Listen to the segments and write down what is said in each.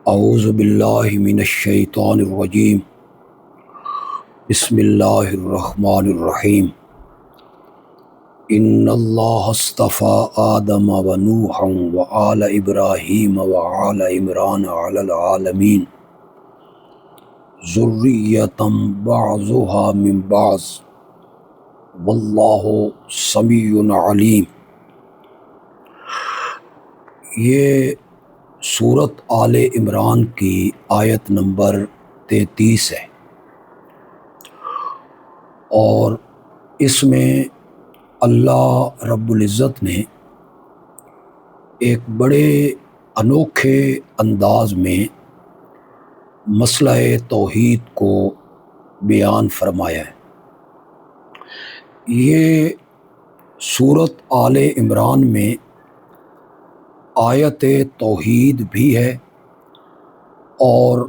اعوذ باللہ من الشیطان الرجیم بسم اللہ الرحمن الرحیم ان اللہ اصطفى آدم و نوحا و آل ابراہیم و آل عمران علی العالمین ذریۃ بعضها من بعض واللہ سمیع علیم۔ یہ سورت آل عمران کی آیت نمبر 33 ہے، اور اس میں اللہ رب العزت نے ایک بڑے انوکھے انداز میں مسئلہ توحید کو بیان فرمایا ہے۔ یہ سورت آل عمران میں آیت توحید بھی ہے اور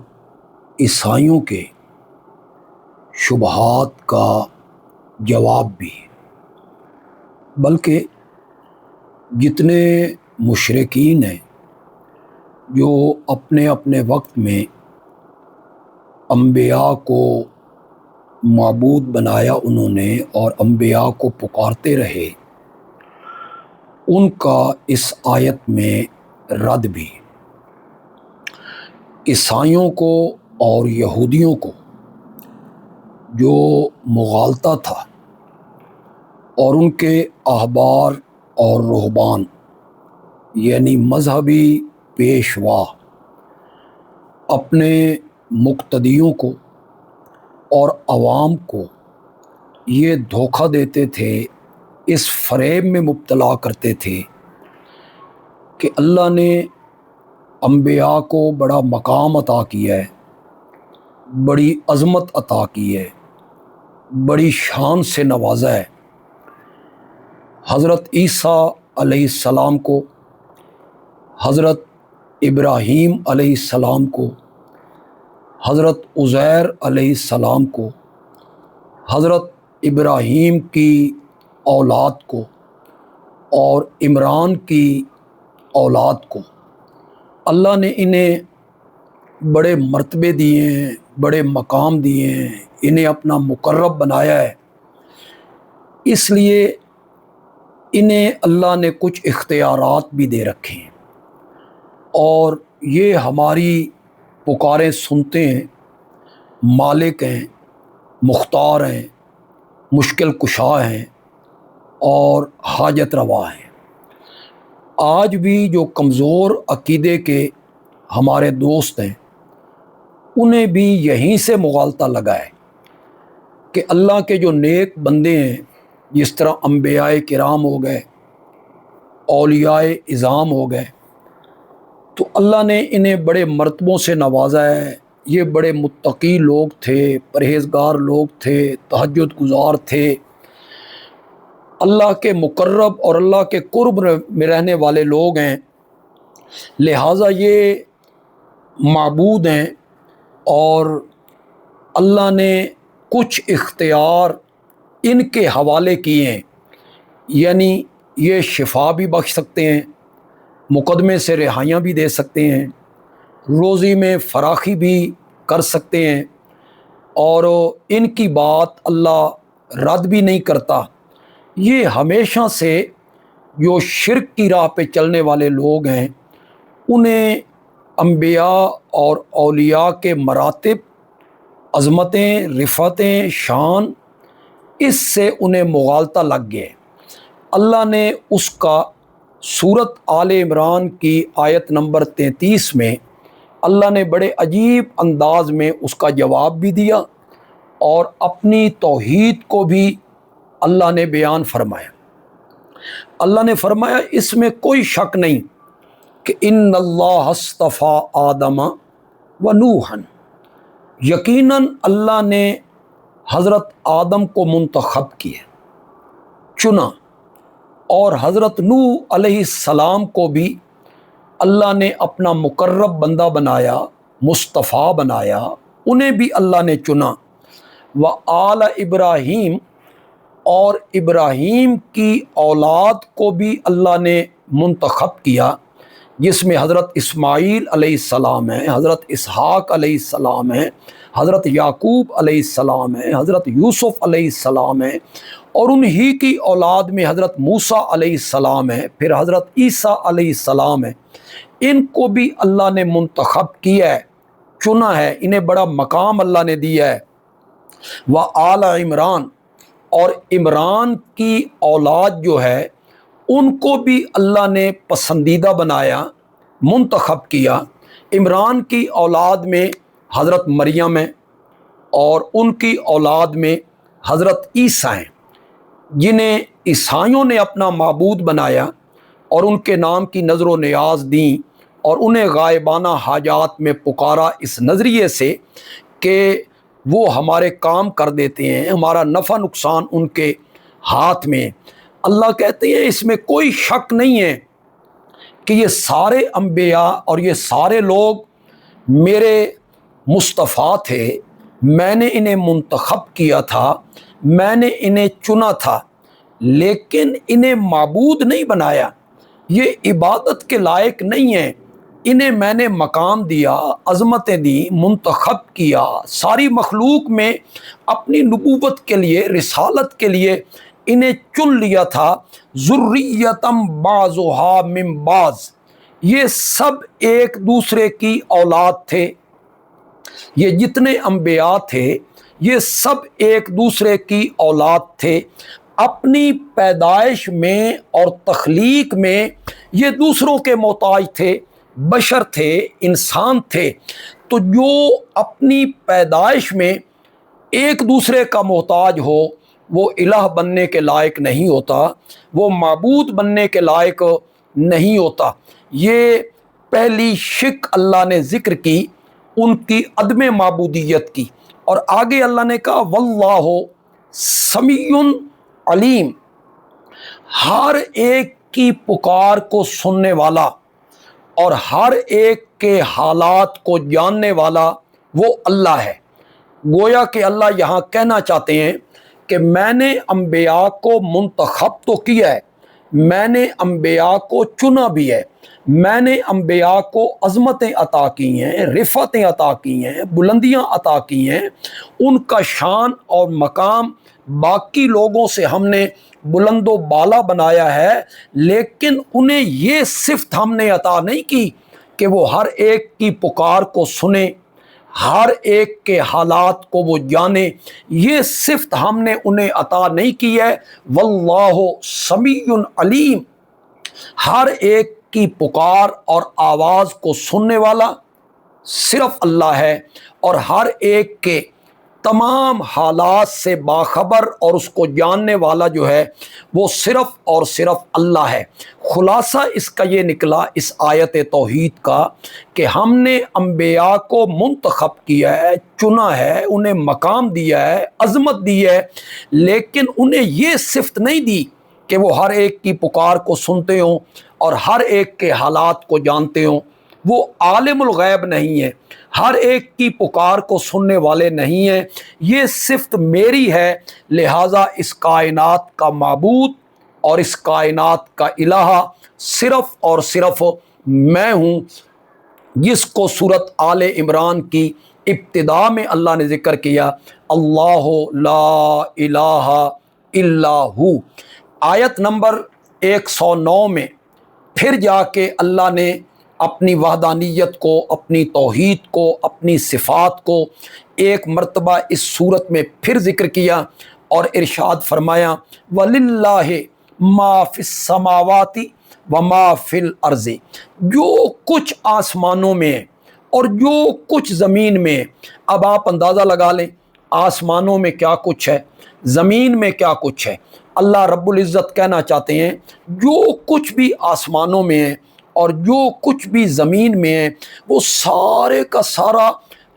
عیسائیوں کے شبہات کا جواب بھی ہے، بلکہ جتنے مشرکین ہیں جو اپنے اپنے وقت میں انبیاء کو معبود بنایا انہوں نے اور انبیاء کو پکارتے رہے، ان کا اس آیت میں رد بھی۔ عیسائیوں کو اور یہودیوں کو جو مغالطہ تھا اور ان کے احبار اور رہبان یعنی مذہبی پیشوا اپنے مقتدیوں کو اور عوام کو یہ دھوکہ دیتے تھے، اس فریب میں مبتلا کرتے تھے کہ اللہ نے انبیاء کو بڑا مقام عطا کیا ہے، بڑی عظمت عطا کی ہے، بڑی شان سے نوازا ہے۔ حضرت عیسیٰ علیہ السلام کو، حضرت ابراہیم علیہ السلام کو، حضرت عزیر علیہ السلام کو، حضرت ابراہیم کی اولاد کو اور عمران کی اولاد کو اللہ نے انہیں بڑے مرتبے دیے ہیں، بڑے مقام دیے ہیں، انہیں اپنا مقرب بنایا ہے۔ اس لیے انہیں اللہ نے کچھ اختیارات بھی دے رکھے ہیں اور یہ ہماری پکاریں سنتے ہیں، مالک ہیں، مختار ہیں، مشکل کشا ہیں اور حاجت روا ہیں۔ آج بھی جو کمزور عقیدے کے ہمارے دوست ہیں انہیں بھی یہیں سے مغالطہ لگا ہے کہ اللہ کے جو نیک بندے ہیں، جس طرح انبیاء کرام ہو گئے، اولیاء اعظام ہو گئے، تو اللہ نے انہیں بڑے مرتبوں سے نوازا ہے، یہ بڑے متقی لوگ تھے، پرہیزگار لوگ تھے، تہجد گزار تھے، اللہ کے مقرب اور اللہ کے قرب میں رہنے والے لوگ ہیں، لہٰذا یہ معبود ہیں اور اللہ نے کچھ اختیار ان کے حوالے کیے ہیں، یعنی یہ شفا بھی بخش سکتے ہیں، مقدمے سے رہائیاں بھی دے سکتے ہیں، روزی میں فراخی بھی کر سکتے ہیں، اور ان کی بات اللہ رد بھی نہیں کرتا۔ یہ ہمیشہ سے جو شرک کی راہ پہ چلنے والے لوگ ہیں انہیں انبیاء اور اولیاء کے مراتب، عظمتیں، رفعتیں، شان، اس سے انہیں مغالطہ لگ گئے۔ اللہ نے اس کا سورت آل عمران کی آیت نمبر 33 میں اللہ نے بڑے عجیب انداز میں اس کا جواب بھی دیا اور اپنی توحید کو بھی اللہ نے بیان فرمایا۔ اللہ نے فرمایا اس میں کوئی شک نہیں کہ ان اللہ اصطفیٰ آدم و نوحا، یقیناً اللہ نے حضرت آدم کو منتخب کیا، چنا، اور حضرت نوح علیہ السلام کو بھی اللہ نے اپنا مقرب بندہ بنایا، مصطفیٰ بنایا، انہیں بھی اللہ نے چنا۔ وآل ابراہیم، اور ابراہیم کی اولاد کو بھی اللہ نے منتخب کیا، जिसमें हज़रत इस्माईल अलैहिस्सलाम हैं, हज़रत इसहाक अलैहिस्सलाम हैं, हज़रत याकूब अलैहिस्सलाम हैं, हज़रत यूसुफ अलैहिस्सलाम हैं, और उन्हीं की औलाद में हज़रत मूसा अलैहिस्सलाम है, फिर हज़रत ईसा अलैहिस्सलाम है। इनको भी अल्लाह ने मुंतखब किया है, चुना है, इन्हें बड़ा मकाम अल्लाह ने दिया है। व आला इमरान, और इमरान की औलाद जो है उनको भी अल्लाह ने पसंदीदा बनाया, मुंतखब किया। इमरान की औलाद में हज़रत मरियम है और उनकी औलाद में हज़रत ईसा हैं, जिन्हें ईसाइयों ने अपना माबूद बनाया और उनके नाम की नज़र व नियाज दी और उन्हें गायबाना हाजात में पुकारा इस नज़रिए से कि वो हमारे काम कर देते हैं, हमारा नफ़ा नुकसान उनके हाथ में। अल्लाह कहते हैं इसमें कोई शक नहीं है कि ये सारे अंबिया और ये सारे लोग मेरे मुस्तफ़ा थे, मैंने इन्हें मुंतखब किया था, मैंने इन्हें चुना था, लेकिन इन्हें माबूद नहीं बनाया, ये इबादत के लायक नहीं है। इन्हें मैंने मकाम दिया, अज़मतें दी, मुंतखब किया, सारी मखलूक में अपनी नबूवत के लिए, रिसालत के लिए इन्हें चुन लिया था। ज़ुर्रियतम बाज़ुहा मिन बाज़, ये सब एक दूसरे की औलाद थे। ये जितने अंबिया थे ये सब एक दूसरे की औलाद थे। अपनी पैदाइश में और तख्लीक में ये दूसरों के मोहताज थे, बशर थे, इंसान थे। तो जो अपनी पैदाइश में एक दूसरे का मोहताज हो वो इलाह बनने के लायक नहीं होता, वो माबूद बनने के लायक नहीं होता। ये पहली शिक अल्लाह ने ज़िक्र की उनकी अदम माबूदियत की। और आगे अल्लाह ने कहा वल्लाहु समीउन अलीम, हर एक की पुकार को सुनने वाला और हर एक के हालात को जानने वाला वो अल्लाह है। गोया कि अल्लाह यहाँ कहना चाहते हैं कि मैंने अंबिया को मुंतखब तो किया है, मैंने अंबिया को चुना भी है, मैंने अंबिया को अज़मतें अता की हैं, रिफ़तें अता की हैं, बुलंदियाँ अता की हैं। उनका शान और मकाम बाकी लोगों से हमने बुलंदो बाला बनाया है, लेकिन उन्हें ये सिफ़त हमने अता नहीं की कि वो हर एक की पुकार को सुने, हर एक के हालात को वो जाने। ये सिफ़त हमने उन्हें अता नहीं की है। वल्लाहु समीउन अलीम, हर एक की पुकार और आवाज़ को सुनने वाला सिर्फ अल्लाह है और हर एक के तमाम हालात से बाखबर और उसको जानने वाला जो है वो सिर्फ और सिर्फ अल्लाह है। खुलासा इसका ये निकला इस आयत तौहीद का कि हमने अंबिया को मुंतखब किया है, चुना है, उन्हें मकाम दिया है, अज़मत दी है, लेकिन उन्हें ये सिफ़त नहीं दी कि वो हर एक की पुकार को सुनते हों और हर एक के हालात को जानते हों। वो आलिमुल गैब नहीं है, हर एक की पुकार को सुनने वाले नहीं हैं। ये सिफ़त मेरी है, लिहाजा इस कायनात का माबूद और इस कायनात का इलाहा सिर्फ़ और सिर्फ मैं हूँ, जिसको सूरत आले इमरान की इब्तिदा में अल्लाह ने ज़िक्र किया, अल्लाहु ला इलाहा इल्ला हू। आयत नंबर 109 में फिर जाके अल्लाह ने अपनी वहदानियत को, अपनी तौहीद को, अपनी सिफ़ात को एक मर्तबा इस सूरत में फिर ज़िक्र किया और इरशाद फरमाया वलिल्लाहि मा फिस समावाति व मा फिल अर्ज़ि, जो कुछ आसमानों में है और जो कुछ ज़मीन में है। अब आप अंदाज़ा लगा लें आसमानों में क्या कुछ है, ज़मीन में क्या कुछ है। अल्लाह रब्बुल इज़्ज़त कहना चाहते हैं जो कुछ भी आसमानों में है और जो कुछ भी ज़मीन में है वो सारे का सारा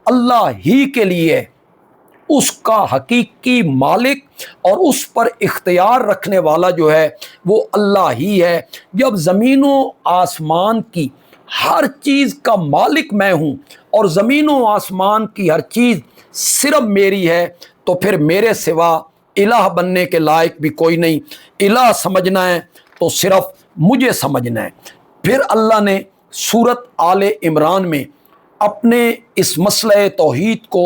अल्लाह ही के लिए है। उसका हकीकी मालिक और उस पर इख्तियार रखने वाला जो है वो अल्लाह ही है। जब ज़मीनों आसमान की हर चीज़ का मालिक मैं हूँ और ज़मीनों आसमान की हर चीज़ सिर्फ मेरी है, तो फिर मेरे सिवा इलाह बनने के लायक भी कोई नहीं। इलाह समझना है तो सिर्फ मुझे समझना है। फिर अल्लाह ने सूरत आले इमरान में अपने इस मसले तौहीद को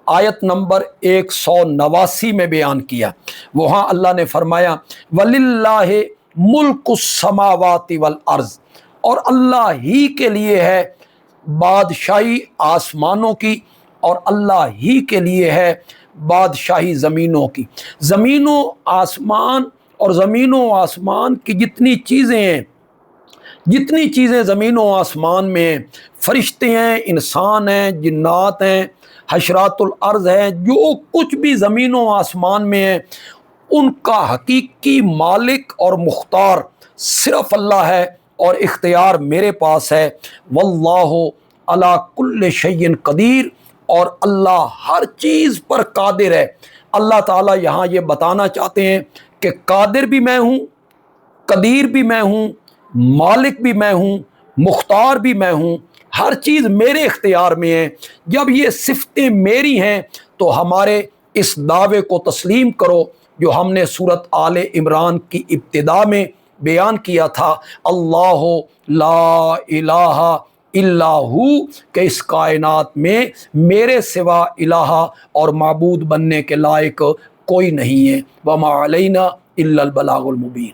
आयत नंबर 189 में बयान किया। वहाँ अल्लाह ने फरमाया वलिल्लाहि मुल्कुस समावाति वल अर्ज़, और अल्लाह ही के लिए है बादशाही आसमानों की और अल्लाह ही के लिए है बादशाही ज़मीनों की। ज़मीनों आसमान और ज़मीनों आसमान की जितनी चीज़ें हैं, जितनी चीज़ें ज़मीनों आसमान में हैं, फरिश्ते हैं, इंसान हैं, जिन्नात हैं, हशरातुल अर्ज़ हैं, जो कुछ भी ज़मीनों आसमान में है, उनका हकीकी मालिक और मुख्तार सिर्फ़ अल्लाह है और इख्तियार मेरे पास है। वल्लाहु अला कुल्ले शैइन कदीर, और अल्लाह हर चीज़ पर कादिर है। अल्लाह ताला यहाँ ये बताना चाहते हैं कि कादिर भी मैं हूँ, कदीर भी मैं हूँ, मालिक भी मैं हूँ, मुख्तार भी मैं हूँ, हर चीज़ मेरे इख्तियार में है। जब ये सिफ़तें मेरी हैं तो हमारे इस दावे को तस्लीम करो जो हमने सूरत आले इमरान की इब्तिदा में बयान किया था, अल्लाह ला इलाहा इल्लाहू, के इस कायनात में मेरे सिवा इलाहा और माबूद बनने के लायक कोई नहीं है। वमा अलैना इल्लल बलागुल मुबीन।